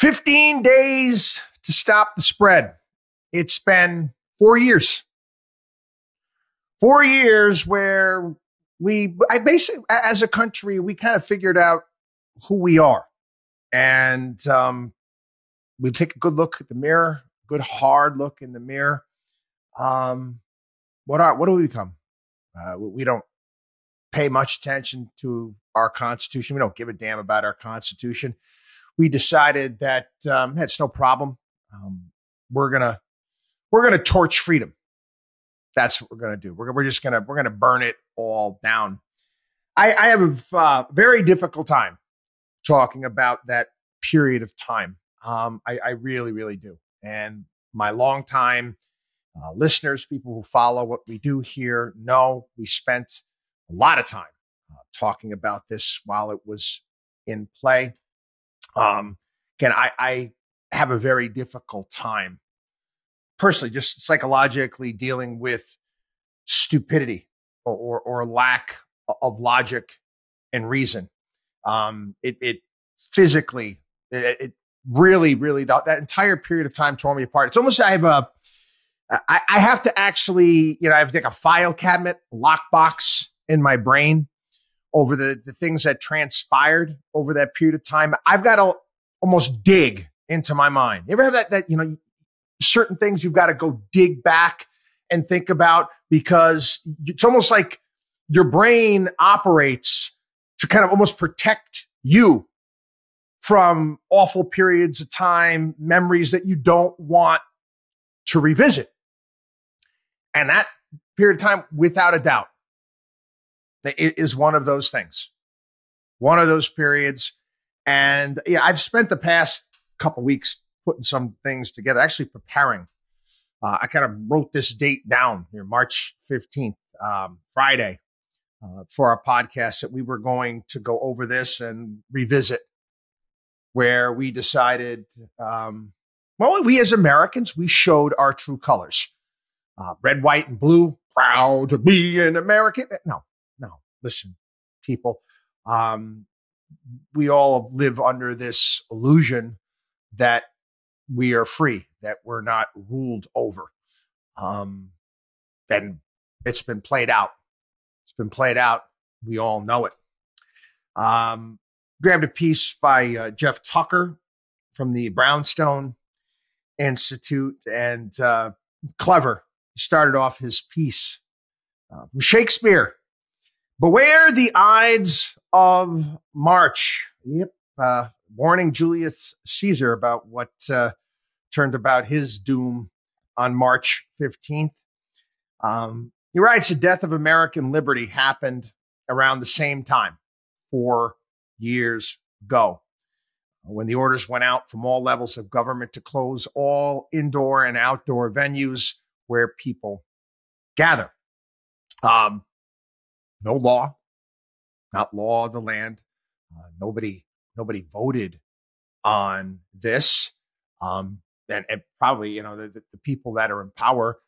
15 days to stop the spread. It's been 4 years. 4 years where I basically, as a country, we kind of figured out who we are. And we take a good look at the mirror, good hard look in the mirror. What do we become? We don't pay much attention to our Constitution. We don't give a damn about our Constitution. We decided that it's no problem. We're gonna torch freedom. That's what we're gonna do. We're gonna burn it all down. I have a very difficult time talking about that period of time. I really, really do. And my longtime listeners, people who follow what we do here, know we spent a lot of time talking about this while it was in play. Again, I have a very difficult time personally, just psychologically dealing with stupidity or lack of logic and reason. It physically, it really, really, that entire period of time tore me apart. It's almost, I have to actually, I have like a file cabinet, lockbox in my brain over the things that transpired over that period of time. I've got to almost dig into my mind. You ever have that certain things you've got to go dig back and think about, because it's almost like your brain operates to kind of almost protect you from awful periods of time, memories that you don't want to revisit. And that period of time, without a doubt, it is one of those things, one of those periods. And I've spent the past couple weeks putting some things together, actually preparing. I kind of wrote this date down here, March 15th, Friday, for our podcast, that we were going to go over this and revisit, where we decided, we as Americans, we showed our true colors. Red, white, and blue, proud to be an American. No, listen, people. We all live under this illusion that we are free, that we're not ruled over. And it's been played out. It's been played out. We all know it. Grabbed a piece by Jeff Tucker from the Brownstone Institute, and clever. He started off his piece from Shakespeare. Beware the Ides of March. Yep. Warning Julius Caesar about what turned about his doom on March 15th. He writes, the death of American liberty happened around the same time, 4 years ago, when the orders went out from all levels of government to close all indoor and outdoor venues where people gather. No law, not law of the land. Nobody voted on this. And probably, the people that are in power,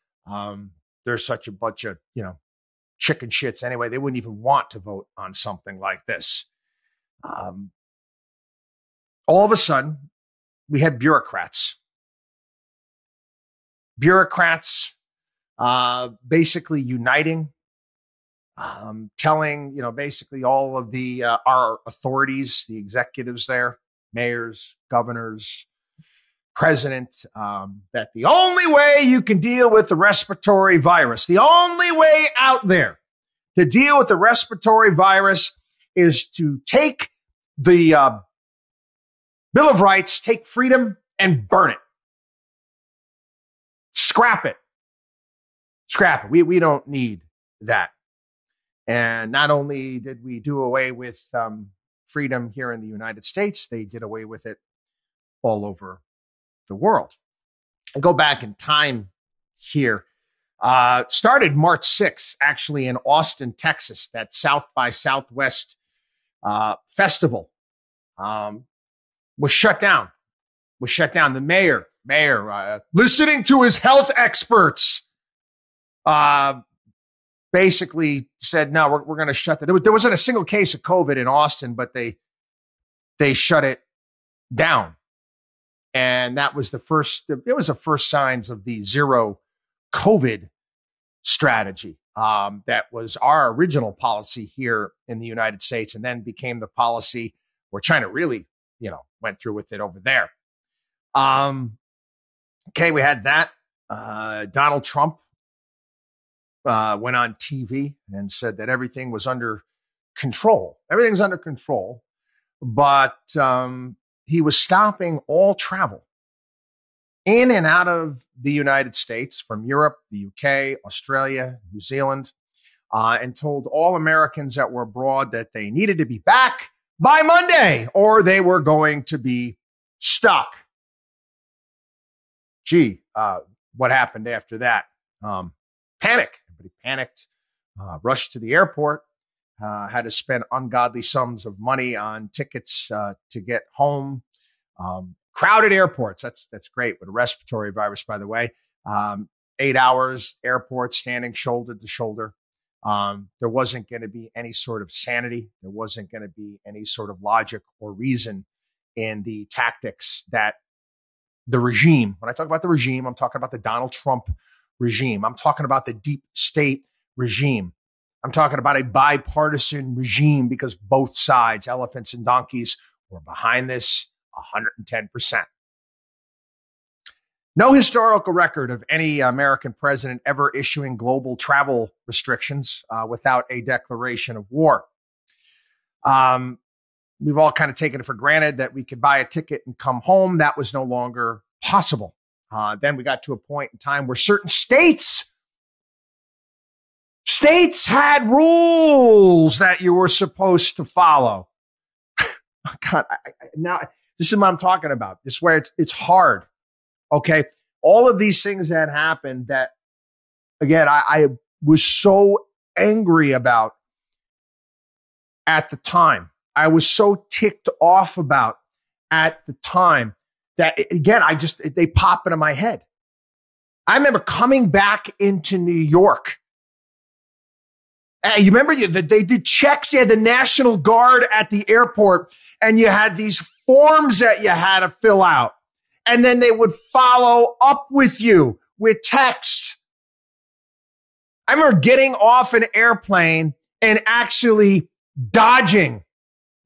there's such a bunch of, chicken shits anyway. They wouldn't even want to vote on something like this. All of a sudden, we had bureaucrats. Basically uniting, telling, basically all of our authorities, the executives there, mayors, governors, president, that the only way you can deal with the respiratory virus, the only way out there to deal with the respiratory virus is to take the Bill of Rights, take freedom, and burn it. Scrap it. We don't need that. And not only did we do away with freedom here in the United States, they did away with it all over the world. I go back in time here. Started March 6th, actually in Austin, Texas, that South by Southwest festival was shut down. The mayor, listening to his health experts, basically said, no, we're going to shut that. There wasn't a single case of COVID in Austin, but they shut it down. And that was the first signs of the zero COVID strategy. That was our original policy here in the United States, and then became the policy where China really, went through with it over there. Okay, we had that. Donald Trump went on TV and said that everything was under control. Everything's under control, but he was stopping all travel in and out of the United States from Europe, the UK, Australia, New Zealand, and told all Americans that were abroad that they needed to be back by Monday or they were going to be stuck. Gee, what happened after that? Panic. Everybody panicked, rushed to the airport, had to spend ungodly sums of money on tickets to get home. Crowded airports. That's great with a respiratory virus, by the way. 8 hours, airport standing shoulder to shoulder. There wasn't going to be any sort of sanity. There wasn't going to be any sort of logic or reason in the tactics that the regime, when I talk about the regime, I'm talking about the Donald Trump regime. I'm talking about the deep state regime. I'm talking about a bipartisan regime because both sides, elephants and donkeys, were behind this 110%. No historical record of any American president ever issuing global travel restrictions without a declaration of war. We've all kind of taken it for granted that we could buy a ticket and come home. That was no longer possible. Then we got to a point in time where certain states had rules that you were supposed to follow. God, now this is what I'm talking about. This is where it's hard. Okay. All of these things that happened that, again, I was so angry about at the time. I was so ticked off about at the time that, again, they pop into my head. I remember coming back into New York. Hey, you remember that they did checks? They had the National Guard at the airport, and you had these forms that you had to fill out. And then they would follow up with you with texts. I remember getting off an airplane and actually dodging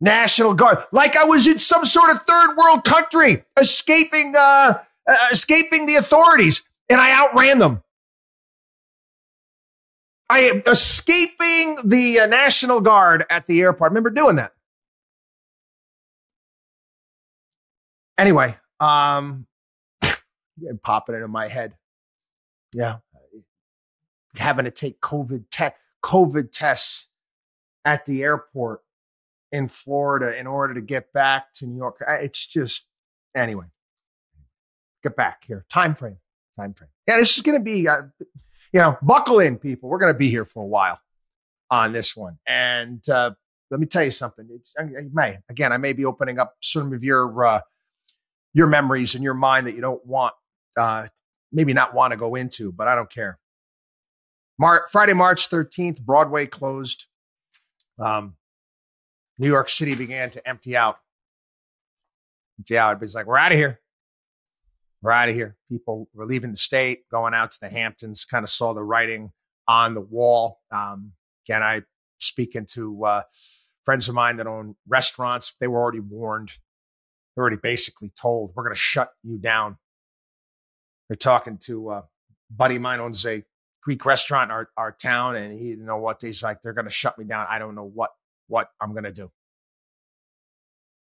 National Guard, like I was in some sort of third world country, escaping the authorities, and I outran them. I am escaping the National Guard at the airport. I remember doing that. Anyway, popping into my head. Yeah. Having to take COVID tests at the airport in Florida in order to get back to New York. It's just, anyway, get back here. Time frame. Yeah, this is going to be, buckle in, people. We're going to be here for a while on this one. And let me tell you something. I may be opening up some of your memories in your mind that you don't want, maybe not want to go into, but I don't care. Friday, March 13th, Broadway closed. New York City began to empty out. It's like, we're out of here. We're out of here. People were leaving the state, going out to the Hamptons, kind of saw the writing on the wall. Again, I speaking to friends of mine that own restaurants. They were already warned. They're already basically told, we're going to shut you down. They're talking to a buddy of mine owns a Greek restaurant in our town, and he didn't know what. He's like, they're going to shut me down. I don't know what I'm going to do.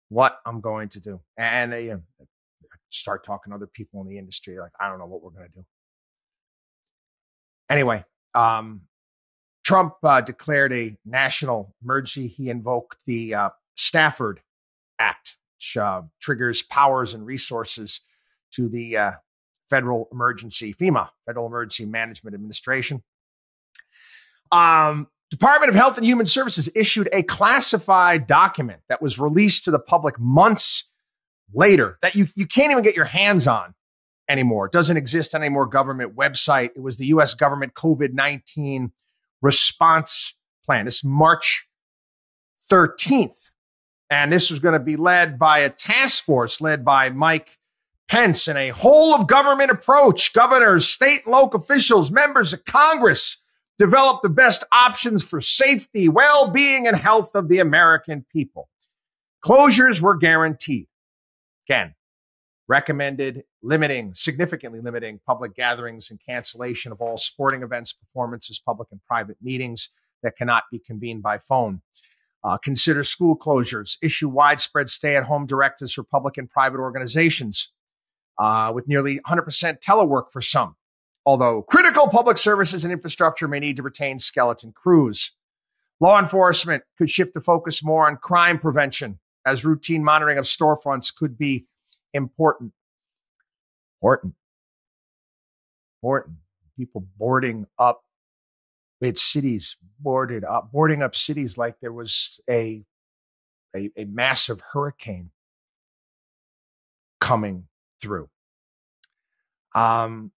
What I'm going to do. And start talking to other people in the industry. Like, I don't know what we're going to do. Anyway, Trump declared a national emergency. He invoked the Stafford Act, which triggers powers and resources to the Federal FEMA, Federal Emergency Management Administration. Department of Health and Human Services issued a classified document that was released to the public months later that you can't even get your hands on anymore. It doesn't exist on any more government website. It was the U.S. government COVID-19 response plan. This is March 13th. And this was going to be led by a task force led by Mike Pence, in a whole of government approach, governors, state and local officials, members of Congress develop the best options for safety, well-being, and health of the American people. Closures were guaranteed. Again, recommended significantly limiting public gatherings and cancellation of all sporting events, performances, public and private meetings that cannot be convened by phone. Consider school closures, issue widespread stay-at-home directives for public and private organizations, with nearly 100% telework for some, although critical public services and infrastructure may need to retain skeleton crews. Law enforcement could shift the focus more on crime prevention, as routine monitoring of storefronts could be important. People boarding up cities, boarding up cities like there was a massive hurricane coming through. Again,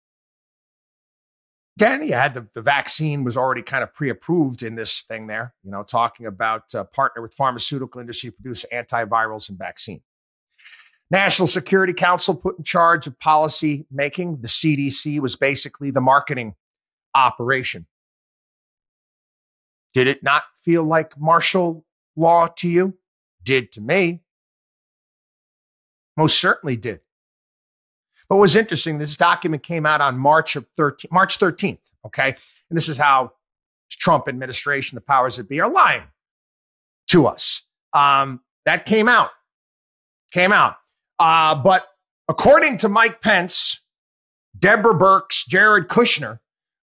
you had the vaccine was already kind of pre-approved in this thing there, talking about partner with pharmaceutical industry to produce antivirals and vaccine. National Security Council put in charge of policy making. The CDC was basically the marketing operation. Did it not feel like martial law to you? Did to me. Most certainly did. But what was interesting, this document came out on March 13th, okay? And this is how Trump administration, the powers that be, are lying to us. That came out. But according to Mike Pence, Deborah Birx, Jared Kushner,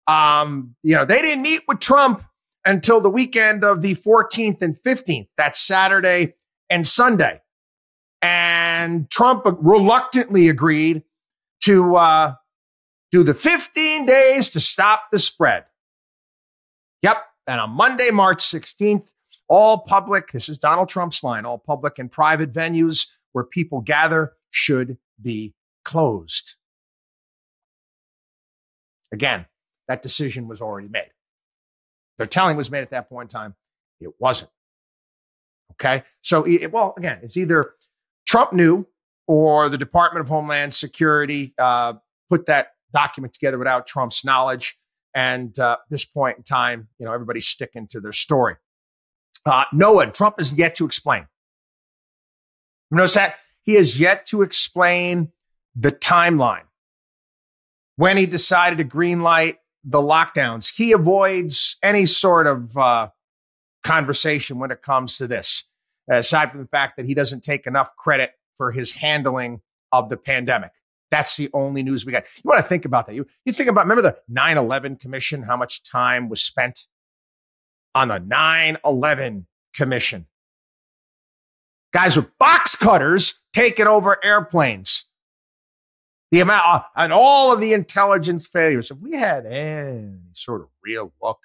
they didn't meet with Trump until the weekend of the 14th and 15th. That's Saturday and Sunday. And Trump reluctantly agreed to do the 15 days to stop the spread. Yep. And on Monday, March 16th, all public, this is Donald Trump's line, all public and private venues where people gather should be closed. Again, that decision was already made. Their telling was made at that point in time. It wasn't. Okay. So, again, it's either Trump knew or the Department of Homeland Security put that document together without Trump's knowledge. And at this point in time, everybody's sticking to their story. Trump is yet to explain. Notice that he has yet to explain the timeline. When he decided to greenlight the lockdowns, he avoids any sort of conversation when it comes to this, aside from the fact that he doesn't take enough credit for his handling of the pandemic. That's the only news we got. You want to think about that. You think about, remember the 9/11 Commission, how much time was spent on the 9/11 Commission? Guys with box cutters taking over airplanes. The amount and all of the intelligence failures. If we had any sort of real look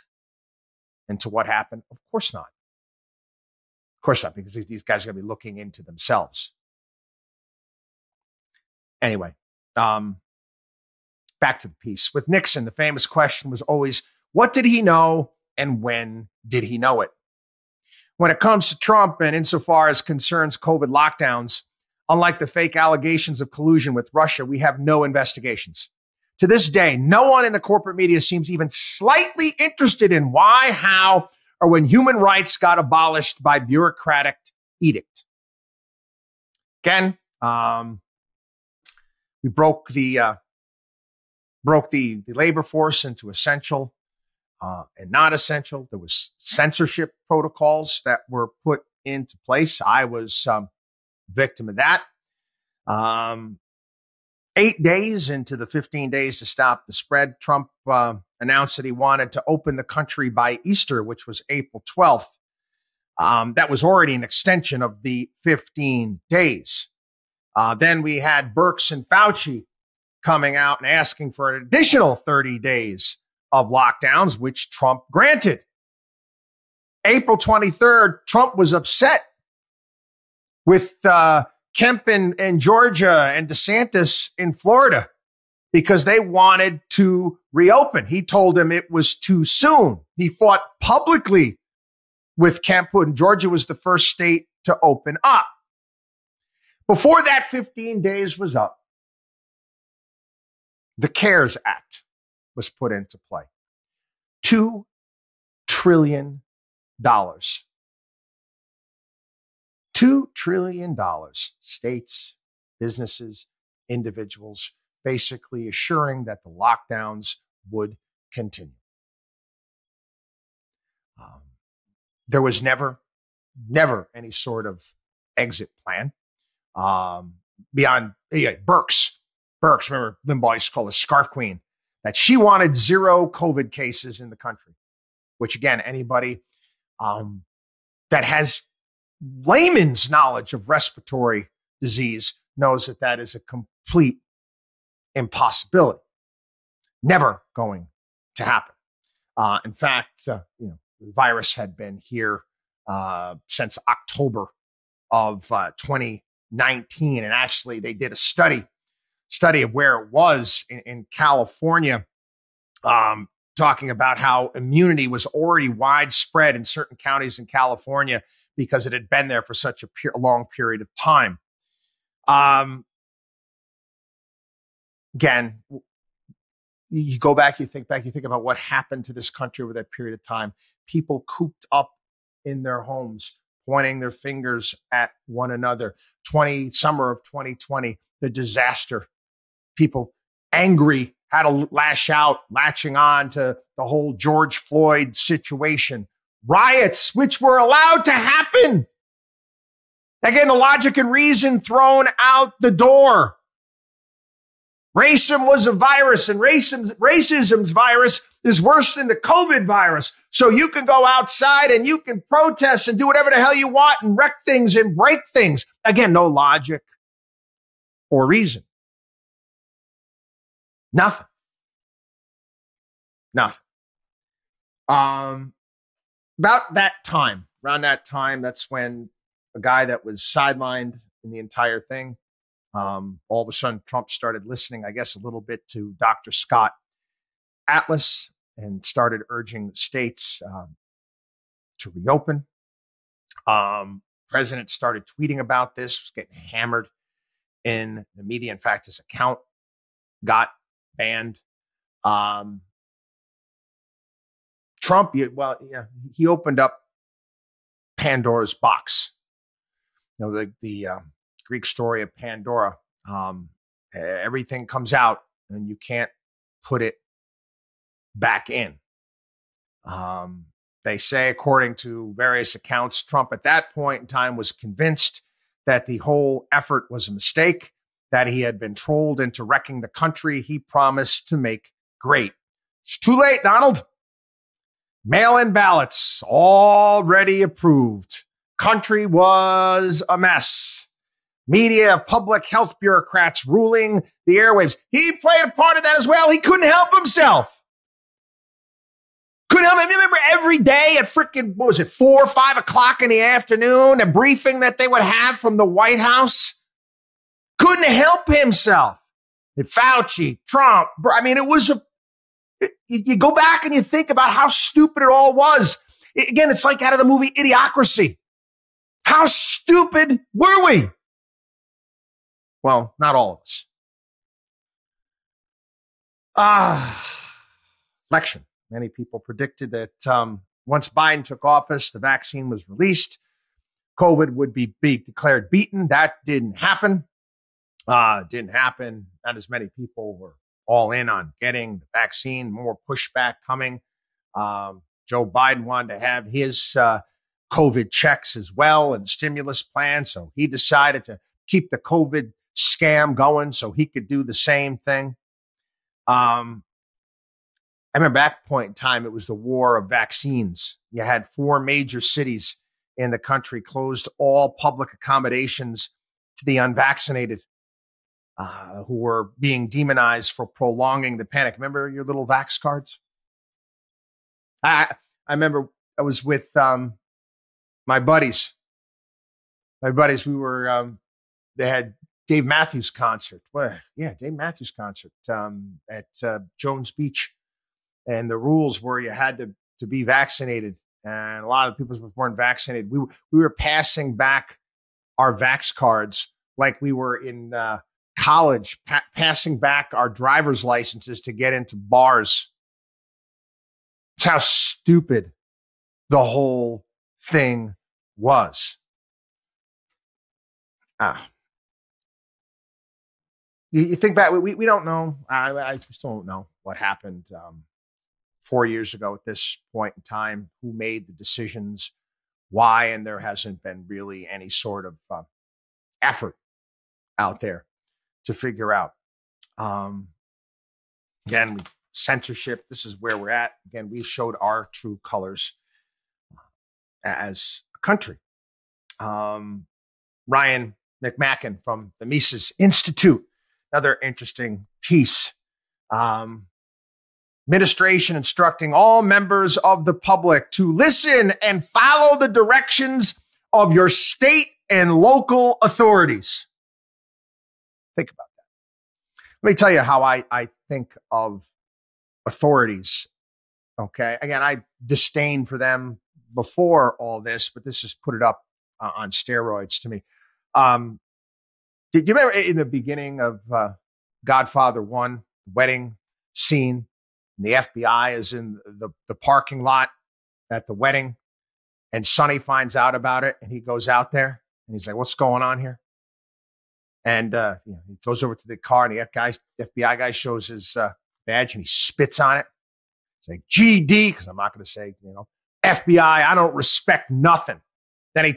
into what happened, of course not. Of course not, because these guys are going to be looking into themselves. Anyway, back to the piece. With Nixon, the famous question was always, what did he know and when did he know it? When it comes to Trump and insofar as concerns COVID lockdowns, unlike the fake allegations of collusion with Russia, we have no investigations. To this day, no one in the corporate media seems even slightly interested in why, how, or when human rights got abolished by bureaucratic edict. Again, we broke the labor force into essential and not essential. There was censorship protocols that were put into place. I was victim of that. 8 days into the 15 days to stop the spread, Trump announced that he wanted to open the country by Easter, which was April 12th. That was already an extension of the 15 days. Then we had Birx and Fauci coming out and asking for an additional 30 days of lockdowns, which Trump granted. April 23rd, Trump was upset with Kemp in Georgia and DeSantis in Florida because they wanted to reopen. He told him it was too soon. He fought publicly with Kemp, and Georgia was the first state to open up. Before that 15 days was up, the CARES Act was put into play. $2 trillion. $2 trillion. States, businesses, individuals, basically assuring that the lockdowns would continue. There was never any sort of exit plan beyond Burks. Remember, Limbaugh used to call her Scarf Queen, that she wanted 0 COVID cases in the country, which, again, anybody that has layman's knowledge of respiratory disease knows that that is a complete impossibility. Never going to happen. In fact, the virus had been here since October of 2019. And actually, they did a study of where it was in California, talking about how immunity was already widespread in certain counties in California because it had been there for such a long period of time. Again, you go back, you think about what happened to this country over that period of time. People cooped up in their homes, pointing their fingers at one another. Summer of 2020, the disaster. People angry, had to lash out, latching on to the whole George Floyd situation. Riots, which were allowed to happen. Again, the logic and reason thrown out the door. Racism was a virus, and racism's virus is worse than the COVID virus. So you can go outside and you can protest and do whatever the hell you want and wreck things and break things. Again, no logic or reason. Nothing. About that time, around that time, that's when a guy that was sidelined in the entire thing, all of a sudden, Trump started listening, I guess, a little bit to Dr. Scott Atlas and started urging the states to reopen. President started tweeting about this, was getting hammered in the media. In fact, his account got banned. Trump, he opened up Pandora's box. The Greek story of Pandora. Everything comes out and you can't put it back in. They say, according to various accounts, Trump at that point in time was convinced that the whole effort was a mistake, that he had been trolled into wrecking the country he promised to make great. It's too late, Donald. Mail-in ballots already approved. Country was a mess. Media, public health bureaucrats ruling the airwaves. He played a part of that as well. He couldn't help himself. Couldn't help him. You remember every day at freaking, 4 or 5 o'clock in the afternoon, a briefing that they would have from the White House? Couldn't help himself. Fauci, Trump. It was you go back and you think about how stupid it all was. Again, it's like out of the movie Idiocracy. How stupid were we? Well, not all of us. Election. Many people predicted that once Biden took office, the vaccine was released, COVID would be declared beaten. That didn't happen. Not as many people were all in on getting the vaccine. More pushback coming. Joe Biden wanted to have his COVID checks as well and stimulus plan. So he decided to keep the COVID scam going so he could do the same thing. I remember at that point in time, it was the war of vaccines. You had 4 major cities in the country closed all public accommodations to the unvaccinated who were being demonized for prolonging the panic. Remember your little vax cards? I remember I was with my buddies. We were, they had Dave Matthews concert. Well, yeah, Dave Matthews concert at Jones Beach. And the rules were you had to be vaccinated. And a lot of people weren't vaccinated. We were passing back our vax cards like we were in college, passing back our driver's licenses to get into bars. It's how stupid the whole thing was. You think back, we don't know. I just don't know what happened 4 years ago at this point in time, who made the decisions, why, and there hasn't been really any sort of effort out there to figure out. Again, censorship, this is where we're at. Again, we showed our true colors as a country. Ryan McMacken from the Mises Institute, another interesting piece. Administration instructing all members of the public to listen and follow the directions of your state and local authorities. Think about that. Let me tell you how I think of authorities. Okay. Again, I disdain for them before all this, but this has put it up on steroids to me. Do you remember in the beginning of Godfather 1, wedding scene, and the FBI is in the parking lot at the wedding, and Sonny finds out about it, and he goes out there, and he's like, what's going on here? And he goes over to the car, and the FBI guy shows his badge, and he spits on it. It's like, GD, because I'm not going to say, FBI, I don't respect nothing. Then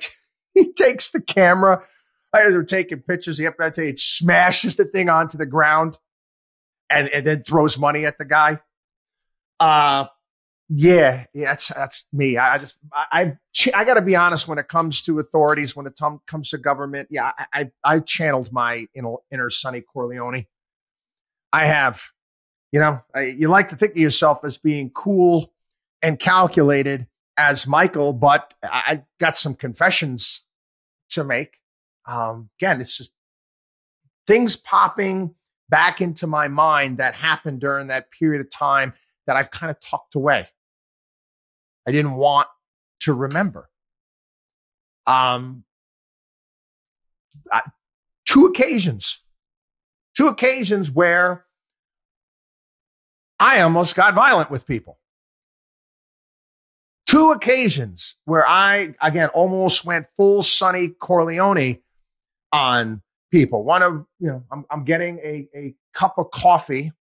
he takes the camera. As we're taking pictures, the FBI, it smashes the thing onto the ground and then throws money at the guy. Yeah, that's me. I got to be honest when it comes to authorities, when it comes to government. Yeah, I channeled my inner Sonny Corleone. I have, you like to think of yourself as being cool and calculated as Michael, but I got some confessions to make. Again, it's just things popping back into my mind that happened during that period of time that I've kind of tucked away. I didn't want to remember. Two occasions where I almost got violent with people. Two occasions where I, again, almost went full Sonny Corleone on people. One of, I'm getting a cup of coffee.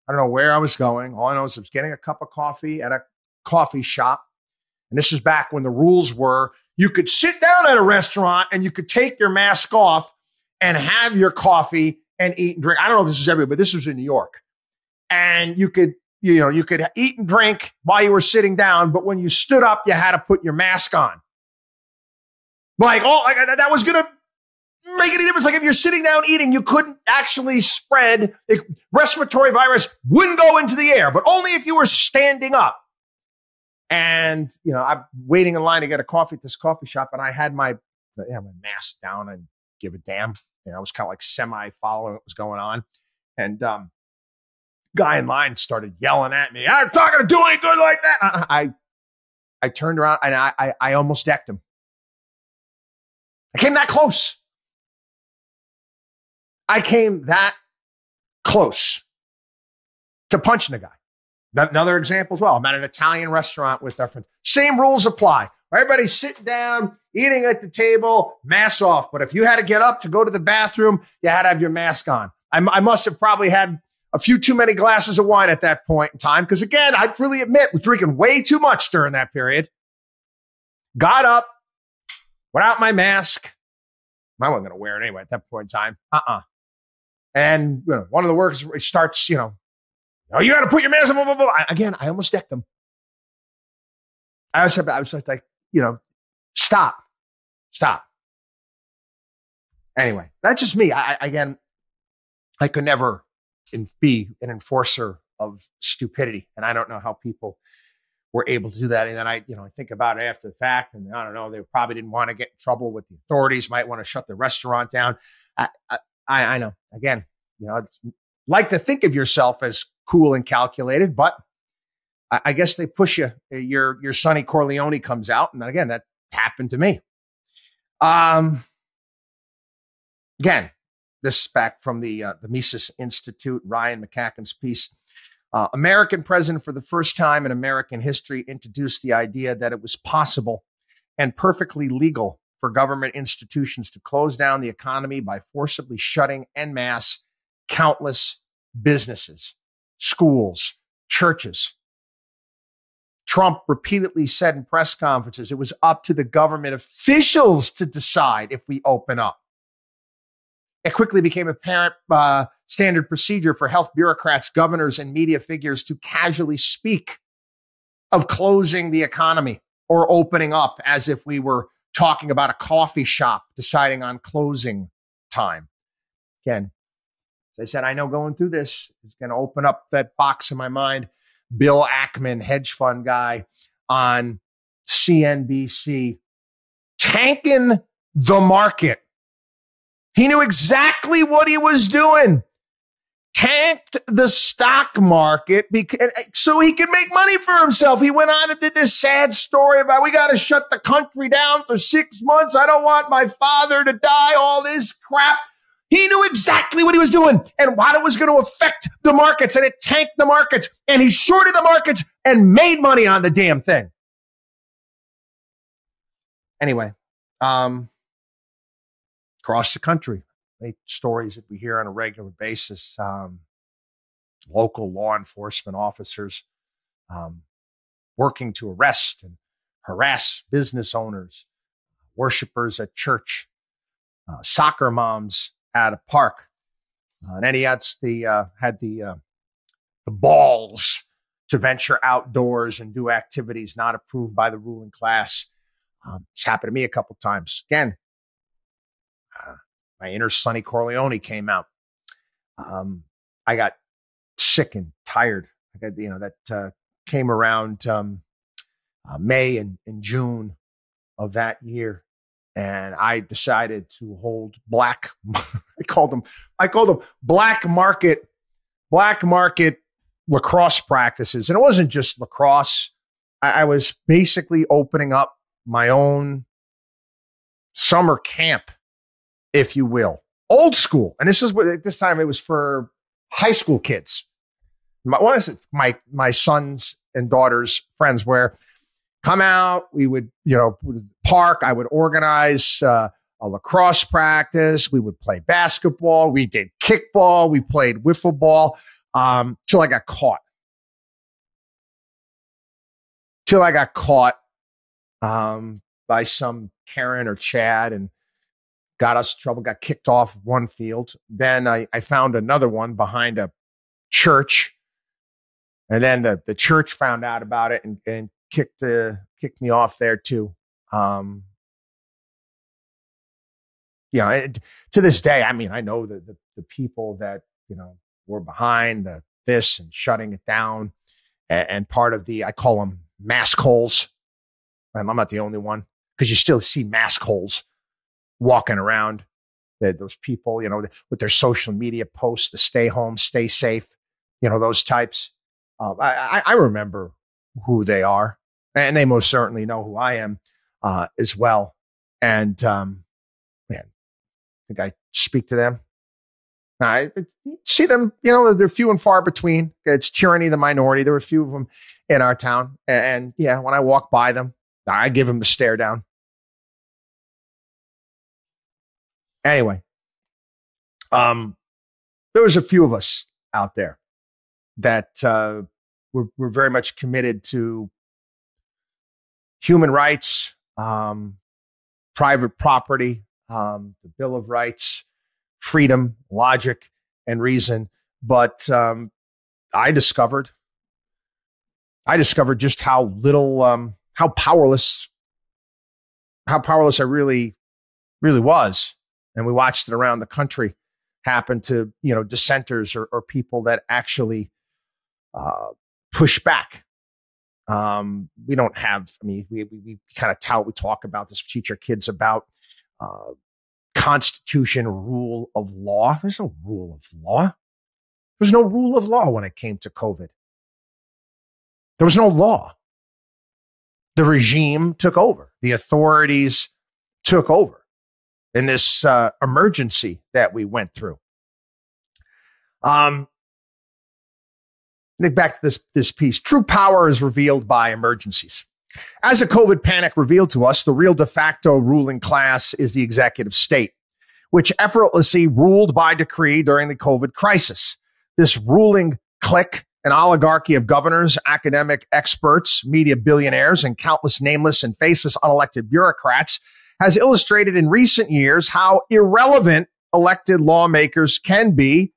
I don't know where I was going. All I know is I was getting a cup of coffee at a coffee shop. And this is back when the rules were you could sit down at a restaurant and you could take your mask off and have your coffee and eat and drink. I don't know if this is everywhere, but this was in New York. And you could eat and drink while you were sitting down, but when you stood up, you had to put your mask on. That was going to make any difference. Like if you're sitting down eating, you couldn't actually spread respiratory virus, wouldn't go into the air, but only if you were standing up. And, I'm waiting in line to get a coffee at this coffee shop, and I had my mask down and give a damn. I was kind of like semi-following what was going on. And guy in line started yelling at me. I'm not going to do any good like that. I turned around and I almost decked him. I came that close. I came that close to punching the guy. Another example as well. I'm at an Italian restaurant with our friends. Same rules apply. Everybody's sitting down, eating at the table, mask off. But if you had to get up to go to the bathroom, you had to have your mask on. I must have probably had a few too many glasses of wine at that point in time. Because again, I really admit, was drinking way too much during that period. Got up, without my mask. I wasn't going to wear it anyway at that point in time. And one of the workers starts, you got to put your mask on. Blah, blah, blah. Again, I almost decked him. I was like, stop. Anyway, that's just me. I could never be an enforcer of stupidity. And I don't know how people were able to do that. And then I think about it after the fact, and I don't know, they probably didn't want to get in trouble with the authorities, might want to shut the restaurant down. I know, again, it's like to think of yourself as cool and calculated, but I guess they push you. Your Sonny Corleone comes out. And again, that happened to me. Again, This is back from the Mises Institute, Ryan McCacken's piece. American president for the first time in American history introduced the idea that it was possible and perfectly legal for government institutions to close down the economy by forcibly shutting en masse countless businesses, schools, churches. Trump repeatedly said in press conferences it was up to the government officials to decide if we open up. It quickly became apparent standard procedure for health bureaucrats, governors, and media figures to casually speak of closing the economy or opening up as if we were talking about a coffee shop deciding on closing time. Again, as I said, I know going through this is going to open up that box in my mind. Bill Ackman, hedge fund guy on CNBC, tanking the market. He knew exactly what he was doing. Tanked the stock market so he could make money for himself. He went on and did this sad story about we got to shut the country down for 6 months. I don't want my father to die, all this crap. He knew exactly what he was doing and how it was going to affect the markets, and it tanked the markets, and he shorted the markets and made money on the damn thing. Anyway, across the country, many stories that we hear on a regular basis. Local law enforcement officers working to arrest and harass business owners, worshipers at church, soccer moms at a park. And then he had the balls to venture outdoors and do activities not approved by the ruling class. It's happened to me a couple times. Again, my inner Sonny Corleone came out. I got sick and tired. I got, that came around May and June of that year. And I decided to hold I called them black market lacrosse practices. And it wasn't just lacrosse. I was basically opening up my own summer camp, if you will, old school. And this time it was for high school kids. My sons and daughters' friends, where come out, we would, park. I would organize a lacrosse practice. We would play basketball. We did kickball. We played wiffle ball till I got caught. By some Karen or Chad and got us in trouble, got kicked off one field. Then I found another one behind a church. And then the church found out about it and kicked me off there too. To this day, I mean, I know the people that, were behind this and shutting it down and part of I call them mask holes. And I'm not the only one, because you still see mask holes walking around. Those people, with their social media posts, the stay home, stay safe, those types. I remember who they are, and they most certainly know who I am as well. And I think I speak to them. I see them, they're few and far between. It's tyranny of the minority. There were a few of them in our town. And when I walk by them, I give them the stare down. Anyway, there was a few of us out there that were very much committed to human rights, private property, the Bill of Rights, freedom, logic, and reason. But I discovered just how little, how powerless I really was. And we watched it around the country happen to, dissenters or people that actually push back. We don't have, we kind of tout, we talk about this, teach our kids about Constitution, rule of law. There's no rule of law. There's no rule of law when it came to COVID. There was no law. The regime took over. The authorities took over. in this emergency that we went through. Think back to this piece. True power is revealed by emergencies. As the COVID panic revealed to us, the real de facto ruling class is the executive state, which effortlessly ruled by decree during the COVID crisis. This ruling clique, an oligarchy of governors, academic experts, media billionaires, and countless nameless and faceless unelected bureaucrats, has illustrated in recent years how irrelevant elected lawmakers can be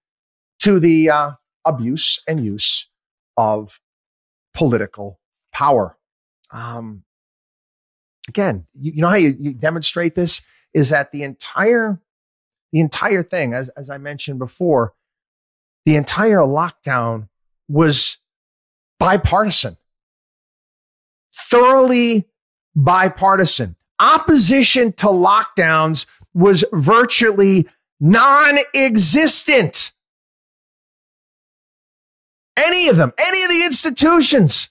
to the abuse and use of political power. Again, you know how you demonstrate this is that the entire thing, as I mentioned before, the entire lockdown was bipartisan, thoroughly bipartisan. Opposition to lockdowns was virtually non-existent. Any of them, any of the institutions,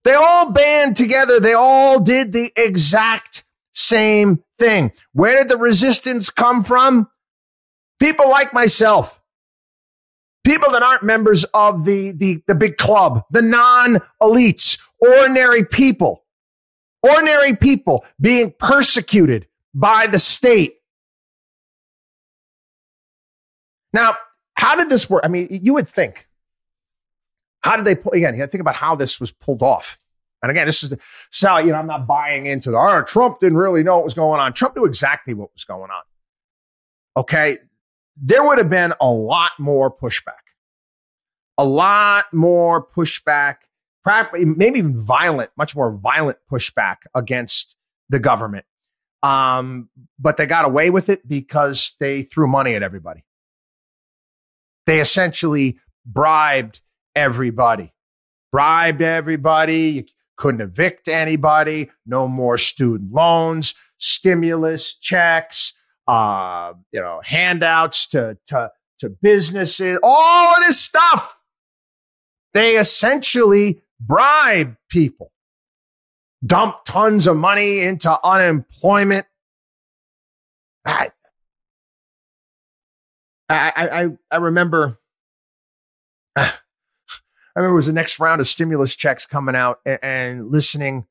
they all band together. They all did the exact same thing. Where did the resistance come from? People like myself, people that aren't members of the big club, the non-elites, ordinary people being persecuted by the state. Now, how did this work? I mean, you would think, how did they pull, again, you got to think about how this was pulled off. And again, this is so, I'm not buying into Trump didn't really know what was going on. Trump knew exactly what was going on. Okay. There would have been a lot more pushback, maybe even much more violent pushback against the government. But they got away with it because they threw money at everybody. They essentially bribed everybody. You couldn't evict anybody. No more student loans, stimulus checks, handouts to businesses, all of this stuff. They essentially bribed people, dumped tons of money into unemployment. I remember. I remember it was the next round of stimulus checks coming out and listening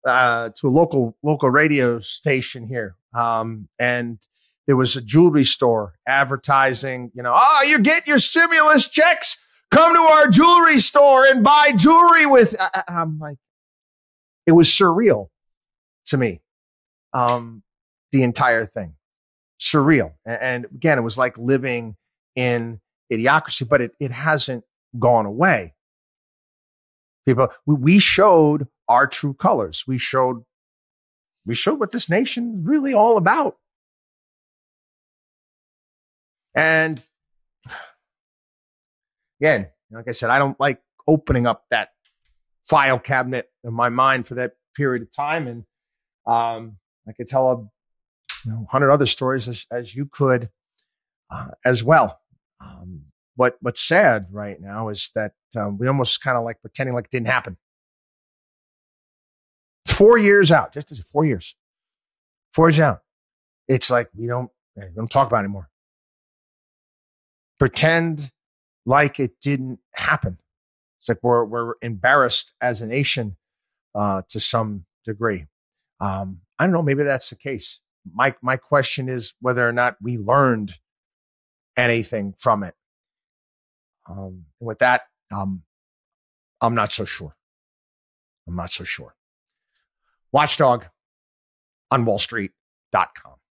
to a local radio station here. And there was a jewelry store advertising, you're getting your stimulus checks. Come to our jewelry store and buy jewelry with. I'm like, it was surreal to me. The entire thing, surreal. And again, it was like living in idiocracy, but it hasn't gone away. People, we showed our true colors. We showed what this nation is really all about. And again, like I said, I don't like opening up that file cabinet in my mind for that period of time. And I could tell 100 other stories as you could as well. What's sad right now is that we almost kind of like pretending like it didn't happen. It's 4 years out, just as 4 years. 4 years out. It's like we don't talk about it anymore. Pretend like it didn't happen. It's like we're embarrassed as a nation to some degree. I don't know. Maybe that's the case. My question is whether or not we learned anything from it. With that, I'm not so sure. WatchDog on WallStreet.com.